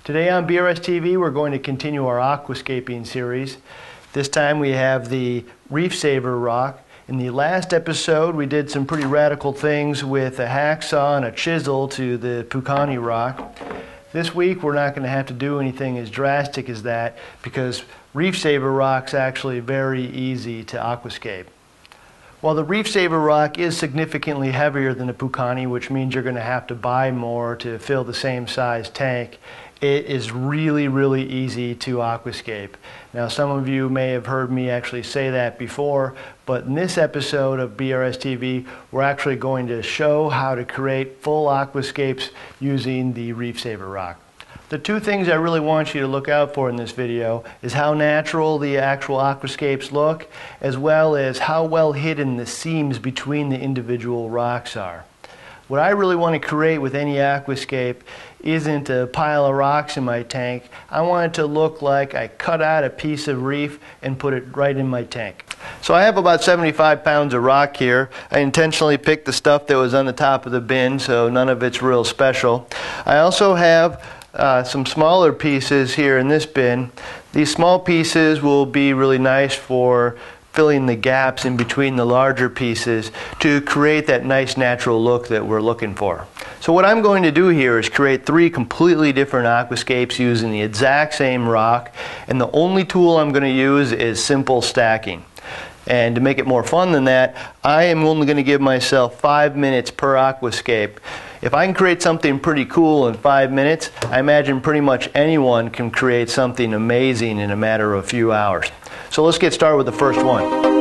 Today on BRStv we're going to continue our aquascaping series. This time we have the Reef Saver rock. In the last episode we did some pretty radical things with a hacksaw and a chisel to the Pucani rock. This week we're not going to have to do anything as drastic as that because Reef Saver rock's actually very easy to aquascape. While the Reef Saver rock is significantly heavier than the Pucani, which means you're going to have to buy more to fill the same size tank, it is really easy to aquascape. Now some of you may have heard me actually say that before, but in this episode of BRStv we're actually going to show how to create full aquascapes using the Reef Saver rock. The two things I really want you to look out for in this video is how natural the actual aquascapes look, as well as how well hidden the seams between the individual rocks are. What I really want to create with any aquascape isn't a pile of rocks in my tank. I want it to look like I cut out a piece of reef and put it right in my tank. So I have about 75 pounds of rock here. I intentionally picked the stuff that was on the top of the bin, so none of it's real special. I also have some smaller pieces here in this bin. These small pieces will be really nice for filling the gaps in between the larger pieces to create that nice natural look that we're looking for. So what I'm going to do here is create three completely different aquascapes using the exact same rock, and the only tool I'm going to use is simple stacking. And to make it more fun than that, I am only going to give myself 5 minutes per aquascape. If I can create something pretty cool in 5 minutes, I imagine pretty much anyone can create something amazing in a matter of a few hours. So let's get started with the first one.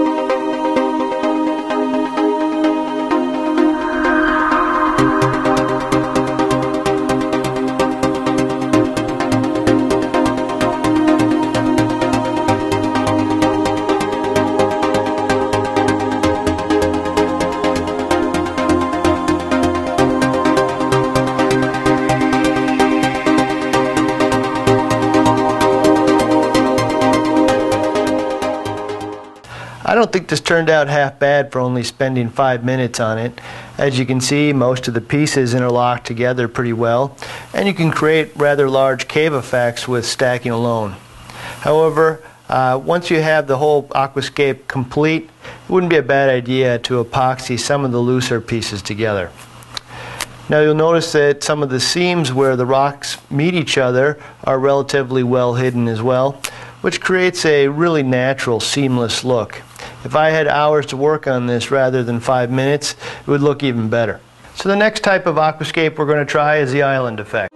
I don't think this turned out half bad for only spending 5 minutes on it. As you can see, most of the pieces interlock together pretty well, and you can create rather large cave effects with stacking alone. However, once you have the whole aquascape complete, it wouldn't be a bad idea to epoxy some of the looser pieces together. Now you'll notice that some of the seams where the rocks meet each other are relatively well hidden as well, which creates a really natural, seamless look. If I had hours to work on this rather than 5 minutes, it would look even better. So the next type of aquascape we're going to try is the island effect.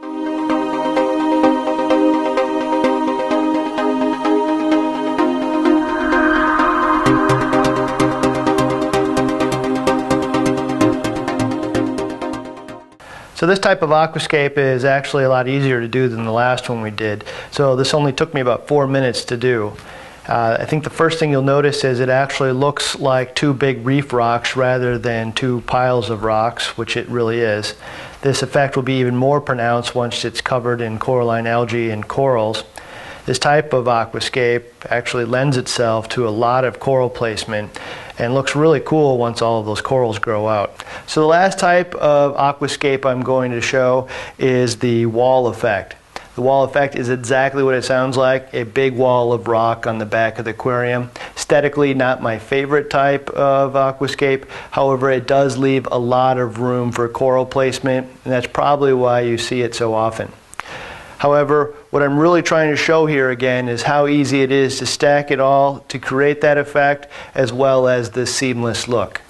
So this type of aquascape is actually a lot easier to do than the last one we did. So this only took me about 4 minutes to do. I think the first thing you'll notice is it actually looks like two big reef rocks rather than two piles of rocks, which it really is. This effect will be even more pronounced once it's covered in coralline algae and corals. This type of aquascape actually lends itself to a lot of coral placement and looks really cool once all of those corals grow out. So the last type of aquascape I'm going to show is the wall effect. The wall effect is exactly what it sounds like, a big wall of rock on the back of the aquarium. Aesthetically, not my favorite type of aquascape. However, it does leave a lot of room for coral placement, and that's probably why you see it so often. However, what I'm really trying to show here again is how easy it is to stack it all to create that effect, as well as the seamless look.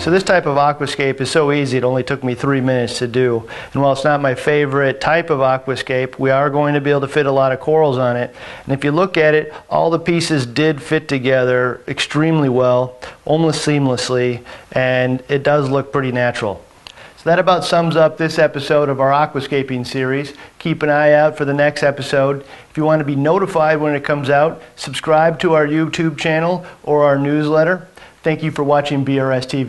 So this type of aquascape is so easy, it only took me 3 minutes to do. And while it's not my favorite type of aquascape, we are going to be able to fit a lot of corals on it. And if you look at it, all the pieces did fit together extremely well, almost seamlessly, and it does look pretty natural. So that about sums up this episode of our aquascaping series. Keep an eye out for the next episode. If you want to be notified when it comes out, subscribe to our YouTube channel or our newsletter. Thank you for watching BRStv.